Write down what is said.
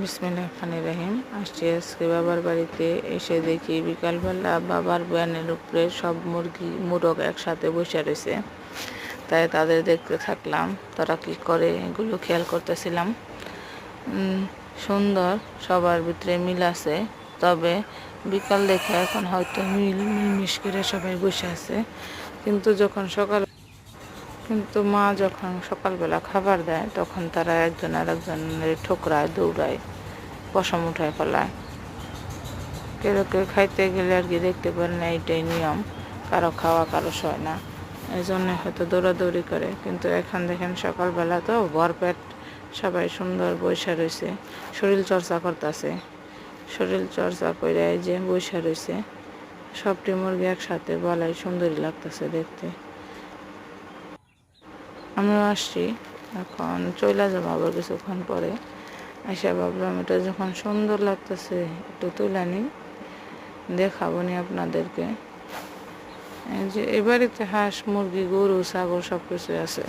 বিসমিল্লাহির রহিম। আসছি আজকে বাবার বাড়িতে। এসে দেখি বিকালবেলা বাবার ব্যানের উপরে সব মোরগ একসাথে বসে রয়েছে। তাই তাদের দেখতে থাকলাম, তারা কি করে এগুলো খেয়াল করতেছিলাম। সুন্দর, সবার ভিতরে মিল আছে, তবে বিকাল দেখে এখন হয়তো মিলমিশ করে সবাই বসে আছে। কিন্তু মা যখন সকালবেলা খাবার দেয় তখন তারা একজন আরেকজনের ঠোকরায় দৌড়ায়, পশম উঠায় ফেলায়। কেউ কেউ খাইতে গেলে আর কি দেখতে পারে না, এইটাই নিয়ম, কারো খাওয়া কারো সয় না, এই জন্য হয়তো দৌড়াদৌড়ি করে। কিন্তু এখন দেখেন সকালবেলা তো ভরপেট সবাই সুন্দর বৈশা রয়েছে, শরীর চর্চা করতেছে। শরীর চর্চা করে এই যে বৈশা রয়েছে সবটি মুরগি একসাথে, বলাই সুন্দরী লাগতেছে দেখতে। আমিও আসছি, এখন চলে যাবো আবার কিছুক্ষণ পরে। এসে ভাবলাম এটা যখন সুন্দর লাগতেছে একটু তুলে নিই, দেখাবো নি আপনাদেরকে। এই যে এ বাড়িতে হাঁস মুরগি গরু ছাগল সব কিছু আছে।